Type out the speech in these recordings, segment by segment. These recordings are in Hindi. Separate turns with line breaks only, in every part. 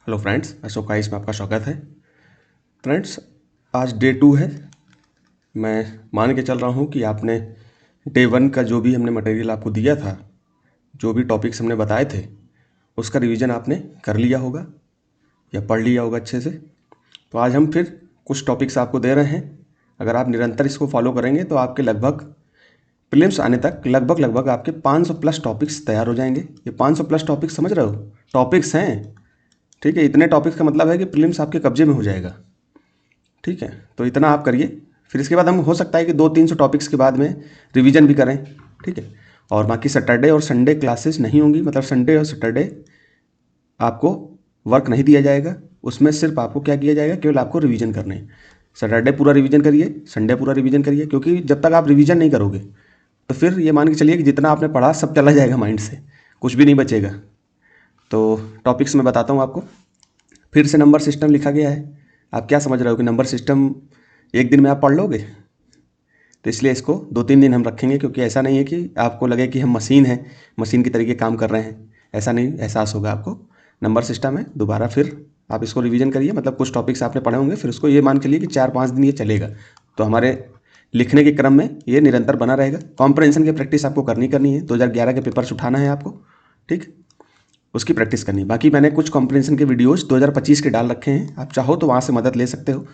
हेलो फ्रेंड्स, अशोक का इसमें आपका स्वागत है। फ्रेंड्स, आज डे 2 है। मैं मान के चल रहा हूँ कि आपने डे 1 का जो भी हमने मटेरियल आपको दिया था, जो भी टॉपिक्स हमने बताए थे, उसका रिवीजन आपने कर लिया होगा या पढ़ लिया होगा अच्छे से। तो आज हम फिर कुछ टॉपिक्स आपको दे रहे हैं। अगर आप निरंतर इसको फॉलो करेंगे तो आपके लगभग प्रीलिम्स आने तक लगभग आपके 500 प्लस टॉपिक्स तैयार हो जाएंगे। ये 500 प्लस टॉपिक्स समझ रहे हो, टॉपिक्स हैं। ठीक है, इतने टॉपिक्स का मतलब है कि प्रीलिम्स आपके कब्जे में हो जाएगा। ठीक है, तो इतना आप करिए। फिर इसके बाद हम हो सकता है कि 200-300 टॉपिक्स के बाद में रिवीजन भी करें। ठीक है, और बाकी सैटरडे और संडे क्लासेस नहीं होंगी, मतलब संडे और सैटरडे आपको वर्क नहीं दिया जाएगा। उसमें सिर्फ आपको क्या किया जाएगा, केवल आपको रिवीजन करने हैं। सैटरडे पूरा रिवीजन करिए, संडे पूरा रिवीजन करिए, क्योंकि जब तक आप रिवीजन नहीं करोगे तो फिर ये मान के चलिए कि जितना आपने पढ़ा सब चला जाएगा माइंड से, कुछ भी नहीं बचेगा। तो टॉपिक्स में बताता हूँ आपको। फिर से नंबर सिस्टम लिखा गया है। आप क्या समझ रहे हो कि नंबर सिस्टम एक दिन में आप पढ़ लोगे? तो इसलिए इसको 2-3 दिन हम रखेंगे, क्योंकि ऐसा नहीं है कि आपको लगे कि हम मशीन हैं, मशीन की तरीके काम कर रहे हैं। ऐसा नहीं एहसास होगा आपको। नंबर सिस्टम है, दोबारा फिर आप इसको रिवीजन करिए। मतलब कुछ टॉपिक्स आपने पढ़े होंगे, फिर उसको ये मान के लिए कि 4-5 दिन ये चलेगा। तो हमारे लिखने के क्रम में ये निरंतर बना रहेगा। कॉम्प्रहेंशन की प्रैक्टिस आपको करनी है। 2011 के पेपर्स उठाना है आपको। ठीक, उसकी प्रैक्टिस करनी है। बाकी मैंने कुछ कॉम्प्रिहेंशन के वीडियोस 2025 के डाल रखे हैं, आप चाहो तो वहाँ से मदद ले सकते हो।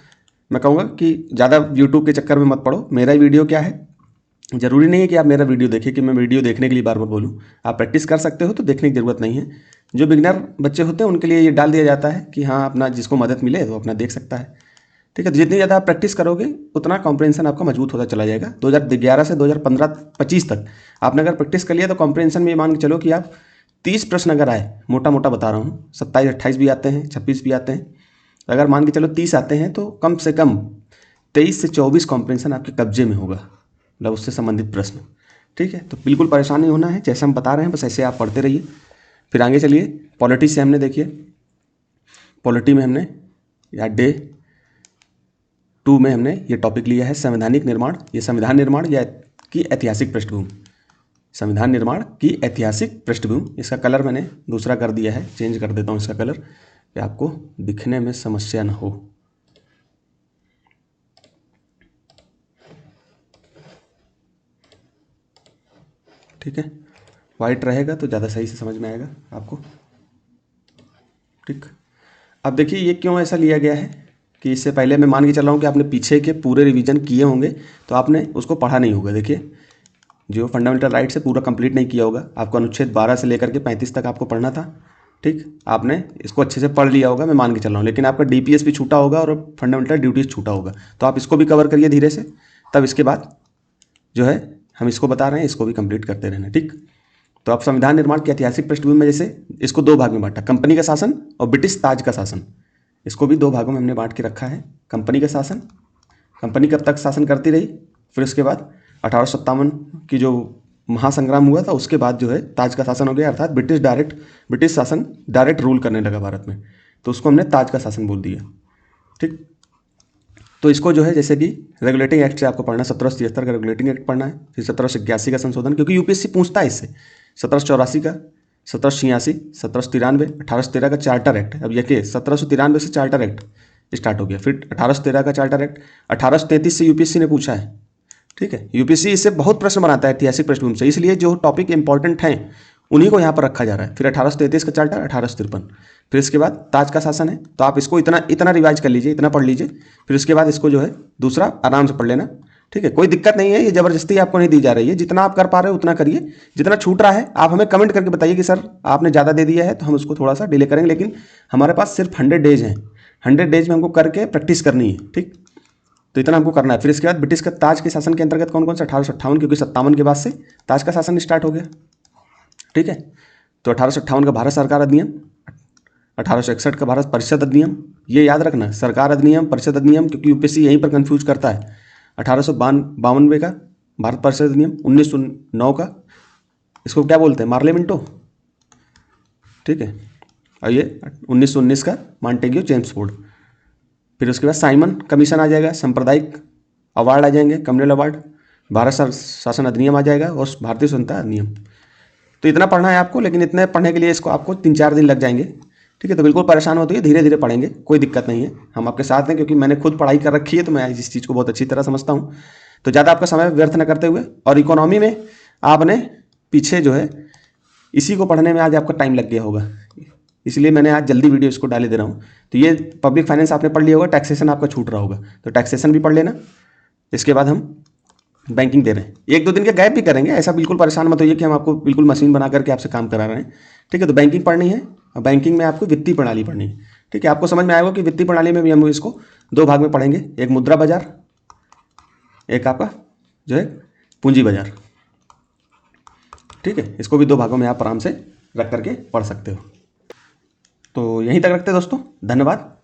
मैं कहूँगा कि ज़्यादा यूट्यूब के चक्कर में मत पड़ो। मेरा ही वीडियो क्या है, ज़रूरी नहीं है कि आप मेरा वीडियो देखें, कि मैं वीडियो देखने के लिए बार बार बोलूँ। आप प्रैक्टिस कर सकते हो तो देखने की ज़रूरत नहीं है। जो बिगिनर बच्चे होते हैं उनके लिए ये डाल दिया जाता है कि हाँ, अपना जिसको मदद मिले तो अपना देख सकता है। ठीक है, तो जितनी ज़्यादा आप प्रैक्टिस करोगे उतना कॉम्प्रिहेंशन आपका मजबूत होता चला जाएगा। 2011 से 2015-25 तक आपने अगर प्रैक्टिस कर लिया तो कॉम्प्रिहेंशन में मान के चलो कि आप 30 प्रश्न अगर आए, मोटा मोटा बता रहा हूँ, 27-28 भी आते हैं, 26 भी आते हैं, अगर मान के चलो 30 आते हैं तो कम से कम 23 से 24 कॉम्प्रिहेंशन आपके कब्जे में होगा, मतलब उससे संबंधित प्रश्न। ठीक है, तो बिल्कुल परेशान नहीं होना है, जैसे हम बता रहे हैं बस ऐसे आप पढ़ते रहिए। फिर आगे चलिए, पॉलिटी से हमने देखिए, पॉलिटी में हमने या डे 2 में हमने ये टॉपिक लिया है संवैधानिक निर्माण। ये संविधान निर्माण या की ऐतिहासिक पृष्ठभूमि, संविधान निर्माण की ऐतिहासिक पृष्ठभूमि। इसका कलर मैंने दूसरा कर दिया है, चेंज कर देता हूँ इसका कलर, कि आपको दिखने में समस्या ना हो। ठीक है, वाइट रहेगा तो ज़्यादा सही से समझ में आएगा आपको। ठीक, अब देखिए ये क्यों ऐसा लिया गया है कि इससे पहले मैं मान के चल रहा हूँ कि आपने पीछे के पूरे रिवीजन किए होंगे, तो आपने उसको पढ़ा नहीं होगा। देखिए, जो फंडामेंटल राइट से पूरा कंप्लीट नहीं किया होगा, आपको अनुच्छेद 12 से लेकर के 35 तक आपको पढ़ना था। ठीक, आपने इसको अच्छे से पढ़ लिया होगा, मैं मान के चल रहा हूँ, लेकिन आपका डीपीएस भी छूटा होगा और फंडामेंटल ड्यूटीज छूटा होगा। तो आप इसको भी कवर करिए धीरे से, तब इसके बाद जो है हम इसको बता रहे हैं, इसको भी कंप्लीट करते रहना। ठीक, तो आप संविधान निर्माण की ऐतिहासिक पृष्ठभूमि में जैसे इसको 2 भाग में बांटा, कंपनी का शासन और ब्रिटिश ताज का शासन। इसको भी 2 भागों में हमने बांट के रखा है। कंपनी का शासन, कंपनी कब तक शासन करती रही, फिर उसके बाद 1857 की जो महासंग्राम हुआ था उसके बाद जो है ताज का शासन हो गया, अर्थात ब्रिटिश शासन डायरेक्ट रूल करने लगा भारत में, तो उसको हमने ताज का शासन बोल दिया। ठीक, तो इसको जो है जैसे कि रेगुलेटिंग एक्ट से आपको पढ़ना, 1773 का रेगुलेटिंग एक्ट पढ़ना है, फिर 1781 का संशोधन, क्योंकि यूपीएससी पूछता है इससे, 1784 का, 1786, 1793, 1813 का चार्टर एक्ट। अब ये 1793 से चार्टर एक्ट स्टार्ट हो गया, फिर 1813 का चार्टर एक्ट, 1833 से यूपीएससी ने पूछा है। ठीक है, यूपीएससी इससे बहुत प्रश्न बनाता है ऐतिहासिक पृष्ठभूमि से, इसलिए जो टॉपिक इंपॉर्टेंट हैं उन्हीं को यहाँ पर रखा जा रहा है। फिर 1833 का चार्टर, 1853, फिर इसके बाद ताज का शासन है। तो आप इसको इतना रिवाइज कर लीजिए, इतना पढ़ लीजिए, फिर उसके बाद इसको जो है दूसरा आराम से पढ़ लेना। ठीक है, कोई दिक्कत नहीं है, ये जबरदस्ती आपको नहीं दी जा रही है, जितना आप कर पा रहे हो उतना करिए। जितना छूट रहा है आप हमें कमेंट करके बताइए कि सर आपने ज़्यादा दे दिया है, तो हम उसको थोड़ा सा डिले करेंगे, लेकिन हमारे पास सिर्फ 100 डेज हैं, 100 डेज में हमको करके प्रैक्टिस करनी है। ठीक, तो इतना हमको करना है। फिर इसके बाद ब्रिटिश का ताज के शासन के अंतर्गत कौन कौन सा, 1858, क्योंकि 57 के बाद से ताज का शासन स्टार्ट हो गया। ठीक है, तो 1858 का भारत सरकार अधिनियम, 1861 का भारत परिषद अधिनियम, ये याद रखना, सरकार अधिनियम, परिषद अधिनियम, क्योंकि यूपीएससी यहीं पर कंफ्यूज करता है। 1852 का भारत परिषद अधिनियम, 1909 का इसको क्या बोलते हैं, मार्लियामेंटो। ठीक है, और ये 1919 का मॉन्टेग्यू चेम्सफोर्ड। फिर उसके बाद साइमन कमीशन आ जाएगा, सांप्रदायिक अवार्ड आ जाएंगे, कम्युनल अवार्ड, भारत शासन अधिनियम आ जाएगा और भारतीय स्वतंत्रता अधिनियम। तो इतना पढ़ना है आपको, लेकिन इतने पढ़ने के लिए इसको आपको 3-4 दिन लग जाएंगे। ठीक है, तो बिल्कुल परेशान मत होइए, धीरे धीरे पढ़ेंगे, कोई दिक्कत नहीं है, हम आपके साथ हैं, क्योंकि मैंने खुद पढ़ाई कर रखी है, तो मैं इस चीज़ को बहुत अच्छी तरह समझता हूँ। तो ज़्यादा आपका समय व्यर्थ न करते हुए, और इकोनॉमी में आपने पीछे जो है इसी को पढ़ने में आज आपका टाइम लग गया होगा, इसलिए मैंने आज जल्दी वीडियो इसको डाले दे रहा हूँ। तो ये पब्लिक फाइनेंस आपने पढ़ लिया होगा, टैक्सेशन आपका छूट रहा होगा, तो टैक्सेशन भी पढ़ लेना। इसके बाद हम बैंकिंग दे रहे हैं, 1-2 दिन के गैप भी करेंगे, ऐसा बिल्कुल परेशान मत होइए कि हम आपको बिल्कुल मशीन बना करके आपसे काम करा रहे हैं। ठीक है, तो बैंकिंग पढ़नी है, और बैंकिंग में आपको वित्तीय प्रणाली पढ़नी है। ठीक है, आपको समझ में आएगा कि वित्तीय प्रणाली में भी हम इसको 2 भाग में पढ़ेंगे, एक मुद्रा बाजार, एक आपका जो है पूंजी बाजार। ठीक है, इसको भी 2 भागों में आप आराम से रख करके पढ़ सकते हो। तो यहीं तक रखते हैं दोस्तों, धन्यवाद।